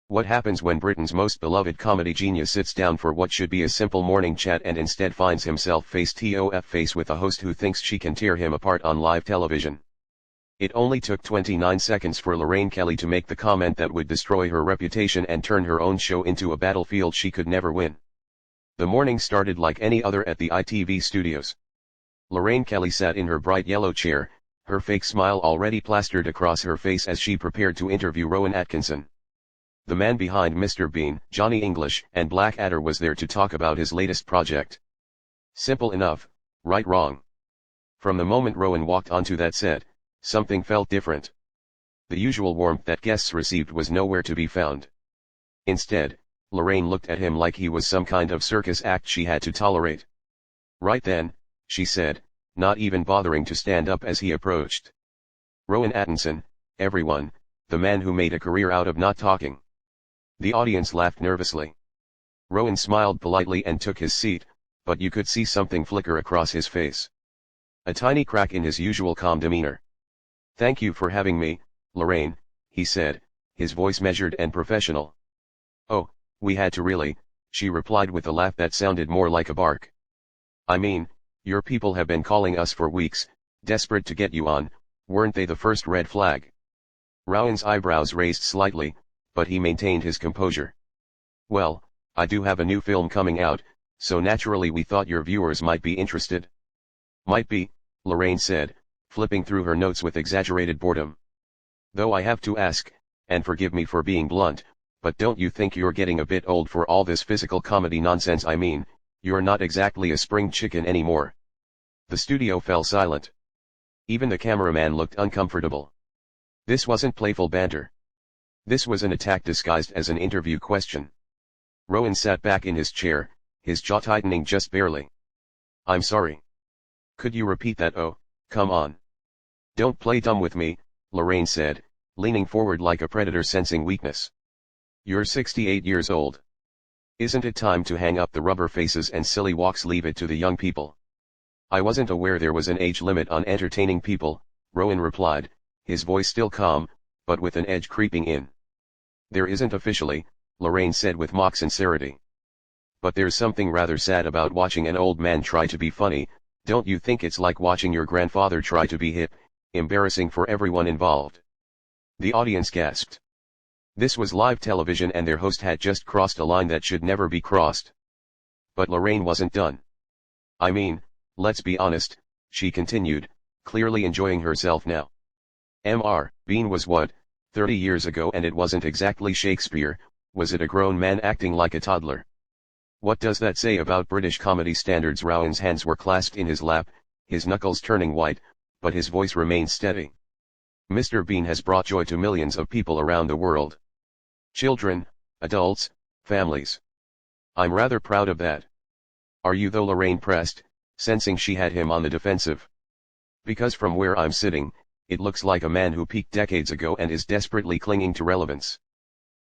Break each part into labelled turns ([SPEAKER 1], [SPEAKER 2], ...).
[SPEAKER 1] What happens when Britain's most beloved comedy genius sits down for what should be a simple morning chat and instead finds himself face-to-face with a host who thinks she can tear him apart on live television? It only took 29 seconds for Lorraine Kelly to make the comment that would destroy her reputation and turn her own show into a battlefield she could never win. The morning started like any other at the ITV studios. Lorraine Kelly sat in her bright yellow chair, her fake smile already plastered across her face as she prepared to interview Rowan Atkinson. The man behind Mr. Bean, Johnny English, and Blackadder was there to talk about his latest project. Simple enough, right? Wrong. From the moment Rowan walked onto that set, something felt different. The usual warmth that guests received was nowhere to be found. Instead, Lorraine looked at him like he was some kind of circus act she had to tolerate. "Right then," she said, not even bothering to stand up as he approached. "Rowan Atkinson, everyone, the man who made a career out of not talking." The audience laughed nervously. Rowan smiled politely and took his seat, but you could see something flicker across his face. A tiny crack in his usual calm demeanor. "Thank you for having me, Lorraine," he said, his voice measured and professional. "Oh, we had to really," she replied with a laugh that sounded more like a bark. "I mean, your people have been calling us for weeks, desperate to get you on, weren't they?" The first red flag. Rowan's eyebrows raised slightly, but he maintained his composure. "Well, I do have a new film coming out, so naturally we thought your viewers might be interested." "Might be," Lorraine said, flipping through her notes with exaggerated boredom. "Though I have to ask, and forgive me for being blunt, but don't you think you're getting a bit old for all this physical comedy nonsense? I mean, you're not exactly a spring chicken anymore." The studio fell silent. Even the cameraman looked uncomfortable. This wasn't playful banter. This was an attack disguised as an interview question. Rowan sat back in his chair, his jaw tightening just barely. "I'm sorry. Could you repeat that? Oh, come on. Don't play dumb with me," Lorraine said, leaning forward like a predator sensing weakness. "You're 68 years old. Isn't it time to hang up the rubber faces and silly walks? Leave it to the young people." "I wasn't aware there was an age limit on entertaining people," Rowan replied, his voice still calm, but with an edge creeping in. "There isn't officially," Lorraine said with mock sincerity. "But there's something rather sad about watching an old man try to be funny, don't you think? It's like watching your grandfather try to be hip, embarrassing for everyone involved." The audience gasped. This was live television and their host had just crossed a line that should never be crossed. But Lorraine wasn't done. "I mean, let's be honest," she continued, clearly enjoying herself now. Mr. Bean was what, 30 years ago, and it wasn't exactly Shakespeare, was it? A grown man acting like a toddler. What does that say about British comedy standards? Rowan's hands were clasped in his lap, his knuckles turning white, but his voice remained steady. "Mr. Bean has brought joy to millions of people around the world. Children, adults, families. I'm rather proud of that." "Are you though?" Lorraine pressed, sensing she had him on the defensive. "Because from where I'm sitting, it looks like a man who peaked decades ago and is desperately clinging to relevance.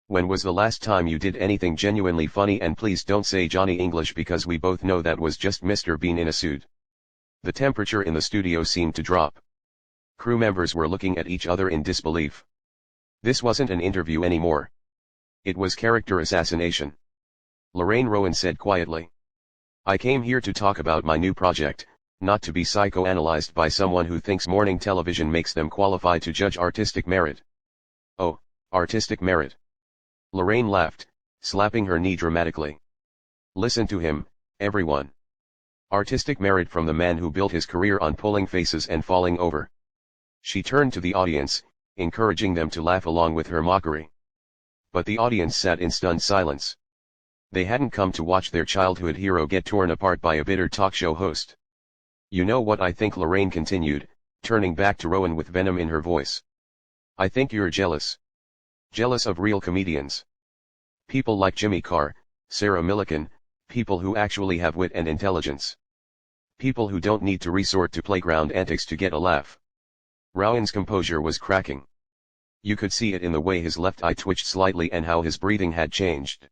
[SPEAKER 1] When was the last time you did anything genuinely funny? And please don't say Johnny English, because we both know that was just Mr. Bean in a suit." The temperature in the studio seemed to drop. Crew members were looking at each other in disbelief. This wasn't an interview anymore. It was character assassination. Rowan said quietly. "I came here to talk about my new project, not to be psychoanalyzed by someone who thinks morning television makes them qualified to judge artistic merit." "Oh, artistic merit." Lorraine laughed, slapping her knee dramatically. "Listen to him, everyone. Artistic merit from the man who built his career on pulling faces and falling over." She turned to the audience, encouraging them to laugh along with her mockery. But the audience sat in stunned silence. They hadn't come to watch their childhood hero get torn apart by a bitter talk show host. "You know what I think?" Lorraine continued, turning back to Rowan with venom in her voice. "I think you're jealous. Jealous of real comedians. People like Jimmy Carr, Sarah Millican, people who actually have wit and intelligence. People who don't need to resort to playground antics to get a laugh." Rowan's composure was cracking. You could see it in the way his left eye twitched slightly and how his breathing had changed.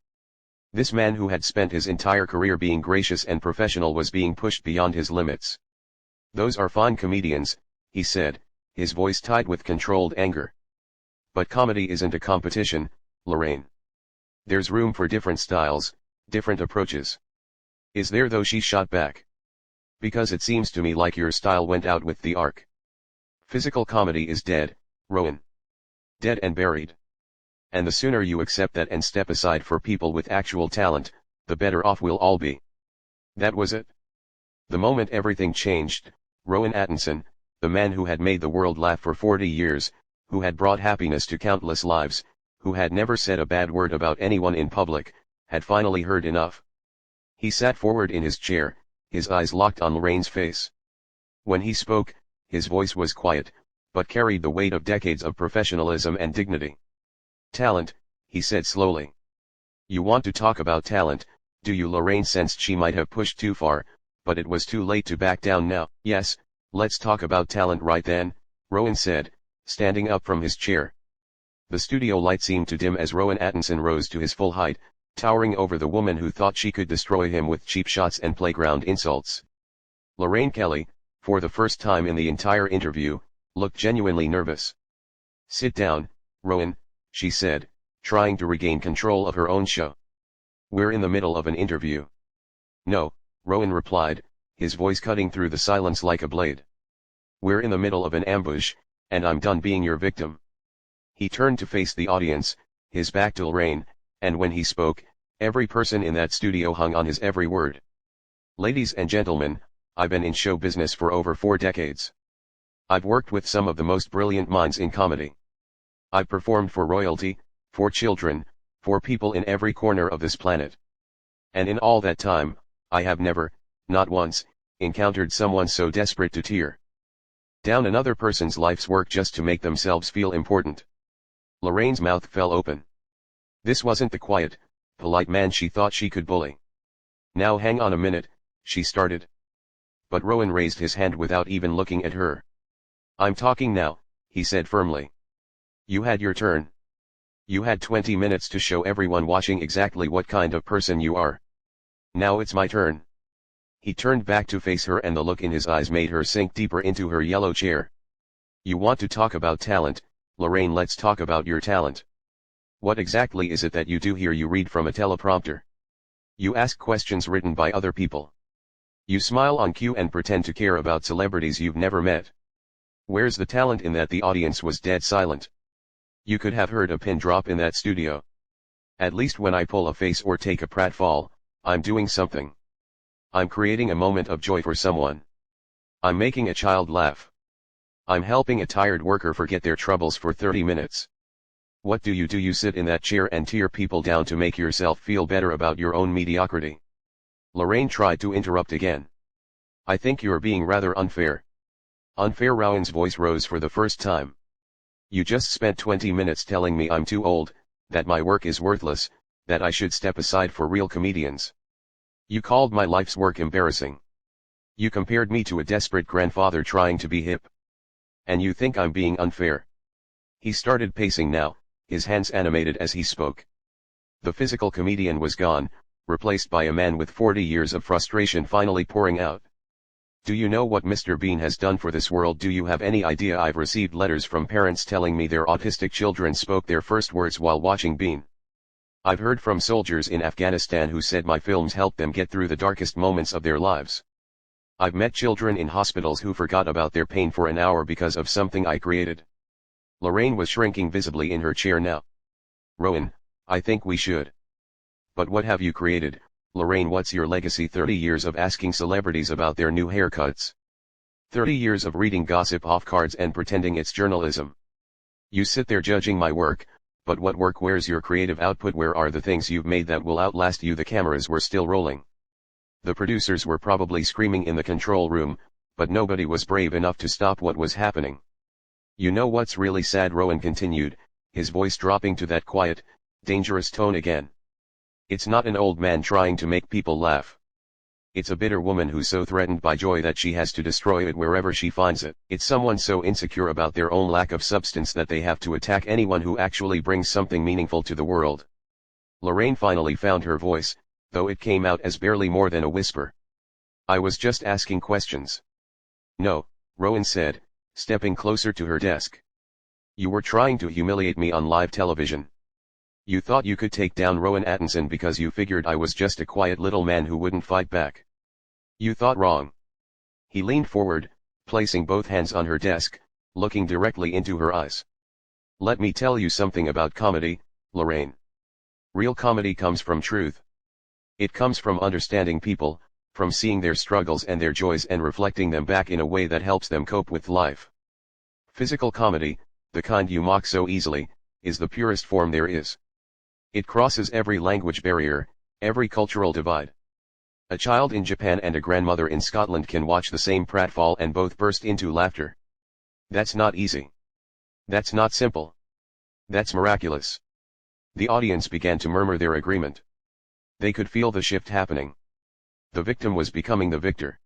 [SPEAKER 1] This man who had spent his entire career being gracious and professional was being pushed beyond his limits. "Those are fine comedians," he said, his voice tight with controlled anger. "But comedy isn't a competition, Lorraine. There's room for different styles, different approaches. Is there though, she shot back. Because it seems to me like your style went out with the arc. Physical comedy is dead, Rowan. Dead and buried. And the sooner you accept that and step aside for people with actual talent, the better off we'll all be. That was it. The moment everything changed, Rowan Atkinson, the man who had made the world laugh for 40 years, who had brought happiness to countless lives, who had never said a bad word about anyone in public, had finally heard enough. He sat forward in his chair, his eyes locked on Lorraine's face. When he spoke, his voice was quiet, but carried the weight of decades of professionalism and dignity. Talent, he said slowly. You want to talk about talent, do you? Lorraine sensed she might have pushed too far, but it was too late to back down now. Yes, let's talk about talent right then, Rowan said, standing up from his chair. The studio light seemed to dim as Rowan Atkinson rose to his full height, towering over the woman who thought she could destroy him with cheap shots and playground insults. Lorraine Kelly, for the first time in the entire interview, looked genuinely nervous. Sit down, Rowan, she said, trying to regain control of her own show. We're in the middle of an interview. No, Rowan replied, his voice cutting through the silence like a blade. We're in the middle of an ambush, and I'm done being your victim. He turned to face the audience, his back to Lorraine, and when he spoke, every person in that studio hung on his every word. Ladies and gentlemen, I've been in show business for over 4 decades. I've worked with some of the most brilliant minds in comedy. I've performed for royalty, for children, for people in every corner of this planet. And in all that time, I have never, not once, encountered someone so desperate to tear down another person's life's work just to make themselves feel important. Lorraine's mouth fell open. This wasn't the quiet, polite man she thought she could bully. Now hang on a minute, she started. But Rowan raised his hand without even looking at her. I'm talking now, he said firmly. You had your turn. You had 20 minutes to show everyone watching exactly what kind of person you are. Now it's my turn. He turned back to face her and the look in his eyes made her sink deeper into her yellow chair. You want to talk about talent, Lorraine? Let's talk about your talent. What exactly is it that you do here? You read from a teleprompter. You ask questions written by other people. You smile on cue and pretend to care about celebrities you've never met. Where's the talent in that? The audience was dead silent. You could have heard a pin drop in that studio. At least when I pull a face or take a pratfall, I'm doing something. I'm creating a moment of joy for someone. I'm making a child laugh. I'm helping a tired worker forget their troubles for 30 minutes. What do? You sit in that chair and tear people down to make yourself feel better about your own mediocrity. Lorraine tried to interrupt again. I think you're being rather unfair. Unfair? Rowan's voice rose for the first time. You just spent 20 minutes telling me I'm too old, that my work is worthless, that I should step aside for real comedians. You called my life's work embarrassing. You compared me to a desperate grandfather trying to be hip. And you think I'm being unfair? He started pacing now, his hands animated as he spoke. The physical comedian was gone, replaced by a man with 40 years of frustration finally pouring out. Do you know what Mr. Bean has done for this world? Do you have any idea? I've received letters from parents telling me their autistic children spoke their first words while watching Bean. I've heard from soldiers in Afghanistan who said my films helped them get through the darkest moments of their lives. I've met children in hospitals who forgot about their pain for an hour because of something I created. Lorraine was shrinking visibly in her chair now. Rowan, I think we should. But what have you created, Lorraine? What's your legacy? 30 years of asking celebrities about their new haircuts. 30 years of reading gossip off cards and pretending it's journalism. You sit there judging my work, but what work? Where's your creative output? Where are the things you've made that will outlast you? The cameras were still rolling. The producers were probably screaming in the control room, but nobody was brave enough to stop what was happening. You know what's really sad? Rowan continued, his voice dropping to that quiet, dangerous tone again. It's not an old man trying to make people laugh. It's a bitter woman who's so threatened by joy that she has to destroy it wherever she finds it. It's someone so insecure about their own lack of substance that they have to attack anyone who actually brings something meaningful to the world. Lorraine finally found her voice, though it came out as barely more than a whisper. I was just asking questions. No, Rowan said, stepping closer to her desk. You were trying to humiliate me on live television. You thought you could take down Rowan Atkinson because you figured I was just a quiet little man who wouldn't fight back. You thought wrong. He leaned forward, placing both hands on her desk, looking directly into her eyes. Let me tell you something about comedy, Lorraine. Real comedy comes from truth. It comes from understanding people, from seeing their struggles and their joys and reflecting them back in a way that helps them cope with life. Physical comedy, the kind you mock so easily, is the purest form there is. It crosses every language barrier, every cultural divide. A child in Japan and a grandmother in Scotland can watch the same pratfall and both burst into laughter. That's not easy. That's not simple. That's miraculous. The audience began to murmur their agreement. They could feel the shift happening. The victim was becoming the victor.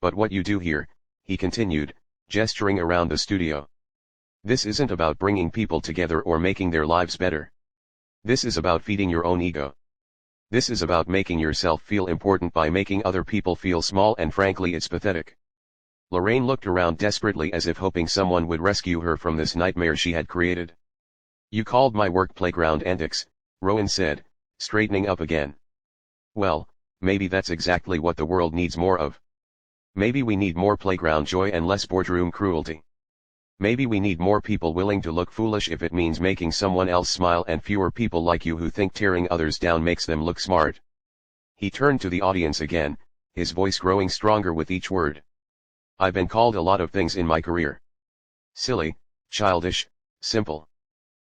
[SPEAKER 1] But what you do here, he continued, gesturing around the studio. This isn't about bringing people together or making their lives better. This is about feeding your own ego. This is about making yourself feel important by making other people feel small, and frankly it's pathetic. Lorraine looked around desperately as if hoping someone would rescue her from this nightmare she had created. You called my work playground antics, Rowan said, straightening up again. Well, maybe that's exactly what the world needs more of. Maybe we need more playground joy and less boardroom cruelty. Maybe we need more people willing to look foolish if it means making someone else smile, and fewer people like you who think tearing others down makes them look smart. He turned to the audience again, his voice growing stronger with each word. I've been called a lot of things in my career. Silly, childish, simple.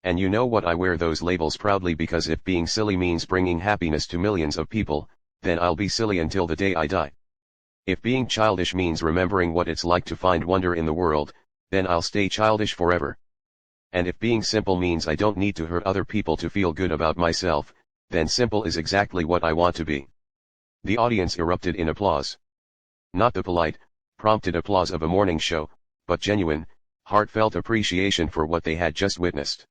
[SPEAKER 1] And you know what, I wear those labels proudly, because if being silly means bringing happiness to millions of people, then I'll be silly until the day I die. If being childish means remembering what it's like to find wonder in the world, then I'll stay childish forever. And if being simple means I don't need to hurt other people to feel good about myself, then simple is exactly what I want to be. The audience erupted in applause. Not the polite, prompted applause of a morning show, but genuine, heartfelt appreciation for what they had just witnessed.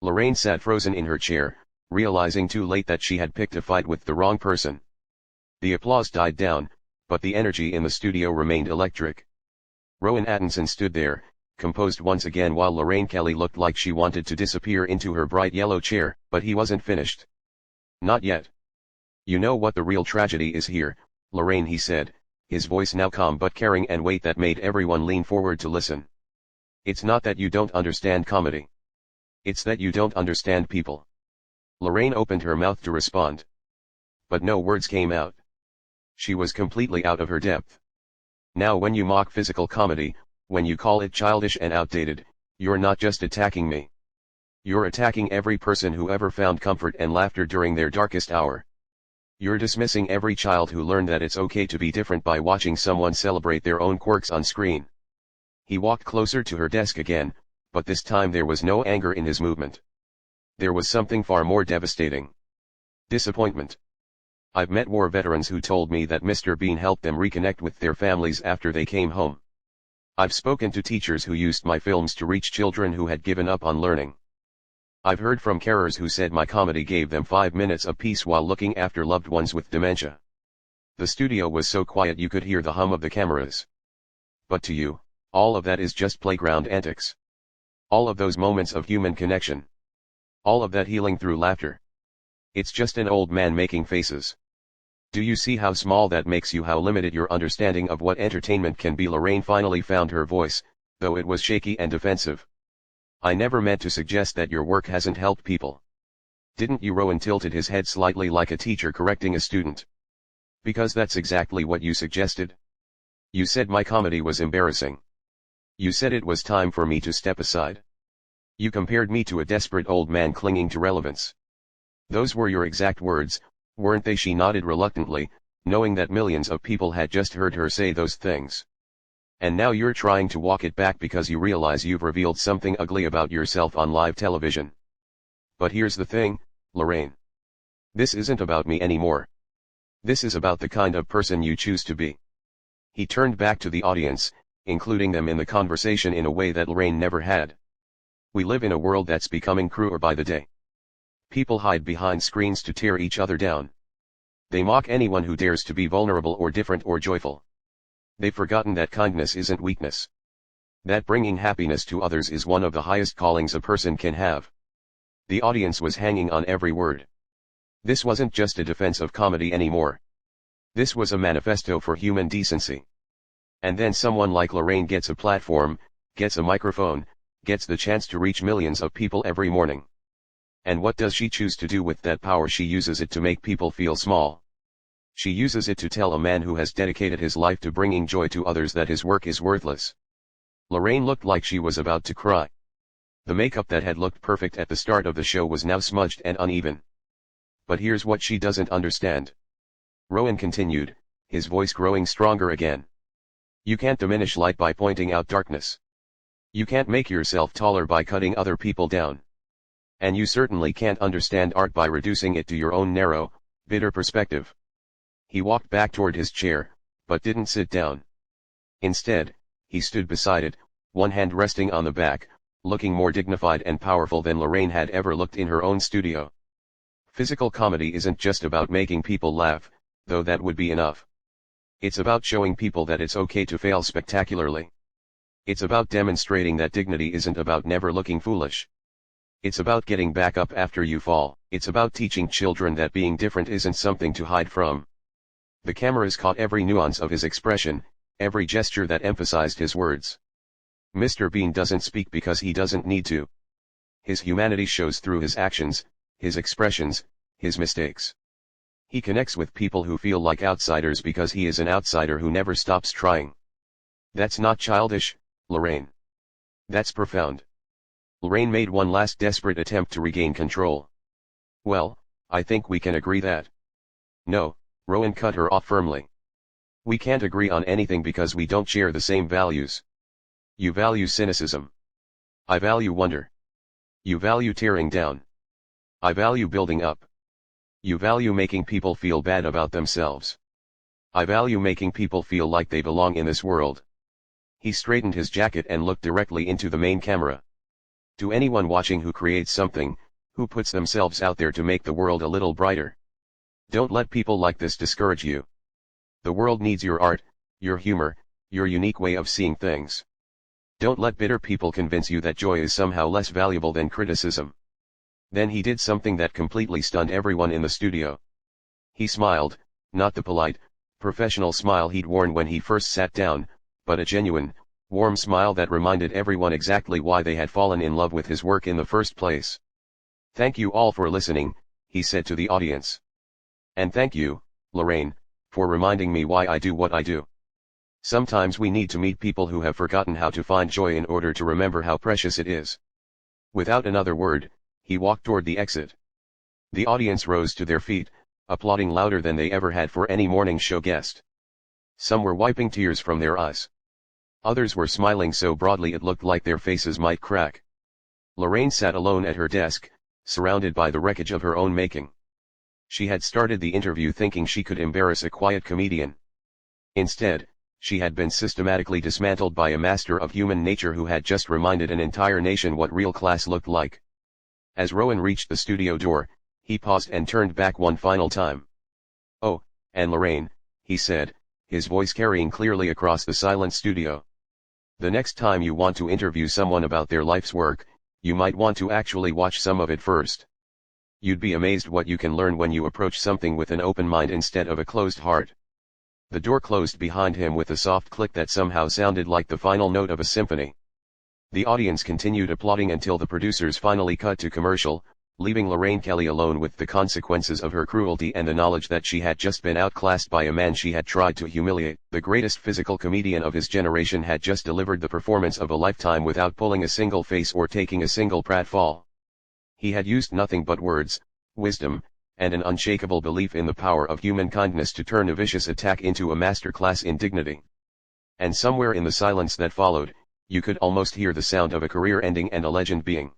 [SPEAKER 1] Lorraine sat frozen in her chair, realizing too late that she had picked a fight with the wrong person. The applause died down, but the energy in the studio remained electric. Rowan Atkinson stood there, composed once again, while Lorraine Kelly looked like she wanted to disappear into her bright yellow chair, but he wasn't finished. Not yet. You know what the real tragedy is here, Lorraine, he said, his voice now calm but carrying an weight that made everyone lean forward to listen. It's not that you don't understand comedy. It's that you don't understand people. Lorraine opened her mouth to respond. But no words came out. She was completely out of her depth. Now when you mock physical comedy, when you call it childish and outdated, you're not just attacking me. You're attacking every person who ever found comfort and laughter during their darkest hour. You're dismissing every child who learned that it's okay to be different by watching someone celebrate their own quirks on screen. He walked closer to her desk again, but this time there was no anger in his movement. There was something far more devastating. Disappointment. I've met war veterans who told me that Mr. Bean helped them reconnect with their families after they came home. I've spoken to teachers who used my films to reach children who had given up on learning. I've heard from carers who said my comedy gave them 5 minutes of peace while looking after loved ones with dementia. The studio was so quiet you could hear the hum of the cameras. But to you, all of that is just playground antics. All of those moments of human connection. All of that healing through laughter. It's just an old man making faces. Do you see how small that makes you, how limited your understanding of what entertainment can be? Lorraine finally found her voice, though it was shaky and defensive. I never meant to suggest that your work hasn't helped people. Didn't you? Rowan tilted his head slightly like a teacher correcting a student. Because that's exactly what you suggested. You said my comedy was embarrassing. You said it was time for me to step aside. You compared me to a desperate old man clinging to relevance. Those were your exact words, weren't they? She nodded reluctantly, knowing that millions of people had just heard her say those things. And now you're trying to walk it back because you realize you've revealed something ugly about yourself on live television. But here's the thing, Lorraine. This isn't about me anymore. This is about the kind of person you choose to be. He turned back to the audience, including them in the conversation in a way that Lorraine never had. We live in a world that's becoming crueler by the day. People hide behind screens to tear each other down. They mock anyone who dares to be vulnerable or different or joyful. They've forgotten that kindness isn't weakness. That bringing happiness to others is one of the highest callings a person can have. The audience was hanging on every word. This wasn't just a defense of comedy anymore. This was a manifesto for human decency. And then someone like Lorraine gets a platform, gets a microphone, gets the chance to reach millions of people every morning. And what does she choose to do with that power? She uses it to make people feel small. She uses it to tell a man who has dedicated his life to bringing joy to others that his work is worthless. Lorraine looked like she was about to cry. The makeup that had looked perfect at the start of the show was now smudged and uneven. But here's what she doesn't understand. Rowan continued, his voice growing stronger again. You can't diminish light by pointing out darkness. You can't make yourself taller by cutting other people down. And you certainly can't understand art by reducing it to your own narrow, bitter perspective. He walked back toward his chair, but didn't sit down. Instead, he stood beside it, one hand resting on the back, looking more dignified and powerful than Lorraine had ever looked in her own studio. Physical comedy isn't just about making people laugh, though that would be enough. It's about showing people that it's okay to fail spectacularly. It's about demonstrating that dignity isn't about never looking foolish. It's about getting back up after you fall. It's about teaching children that being different isn't something to hide from. The cameras caught every nuance of his expression, every gesture that emphasized his words. Mr. Bean doesn't speak because he doesn't need to. His humanity shows through his actions, his expressions, his mistakes. He connects with people who feel like outsiders because he is an outsider who never stops trying. That's not childish, Lorraine. That's profound. Lorraine made one last desperate attempt to regain control. Well, I think we can agree that. No, Rowan cut her off firmly. We can't agree on anything because we don't share the same values. You value cynicism. I value wonder. You value tearing down. I value building up. You value making people feel bad about themselves. I value making people feel like they belong in this world. He straightened his jacket and looked directly into the main camera. To anyone watching who creates something, who puts themselves out there to make the world a little brighter, don't let people like this discourage you. The world needs your art, your humor, your unique way of seeing things. Don't let bitter people convince you that joy is somehow less valuable than criticism. Then he did something that completely stunned everyone in the studio. He smiled, not the polite, professional smile he'd worn when he first sat down, but a genuine, warm smile that reminded everyone exactly why they had fallen in love with his work in the first place. Thank you all for listening, he said to the audience. And thank you, Lorraine, for reminding me why I do what I do. Sometimes we need to meet people who have forgotten how to find joy in order to remember how precious it is. Without another word, he walked toward the exit. The audience rose to their feet, applauding louder than they ever had for any morning show guest. Some were wiping tears from their eyes. Others were smiling so broadly it looked like their faces might crack. Lorraine sat alone at her desk, surrounded by the wreckage of her own making. She had started the interview thinking she could embarrass a quiet comedian. Instead, she had been systematically dismantled by a master of human nature who had just reminded an entire nation what real class looked like. As Rowan reached the studio door, he paused and turned back one final time. Oh, and Lorraine, he said, his voice carrying clearly across the silent studio. The next time you want to interview someone about their life's work, you might want to actually watch some of it first. You'd be amazed what you can learn when you approach something with an open mind instead of a closed heart. The door closed behind him with a soft click that somehow sounded like the final note of a symphony. The audience continued applauding until the producers finally cut to commercial, leaving Lorraine Kelly alone with the consequences of her cruelty and the knowledge that she had just been outclassed by a man she had tried to humiliate. The greatest physical comedian of his generation had just delivered the performance of a lifetime without pulling a single face or taking a single pratfall. He had used nothing but words, wisdom, and an unshakable belief in the power of human kindness to turn a vicious attack into a masterclass in dignity. And somewhere in the silence that followed, you could almost hear the sound of a career ending and a legend being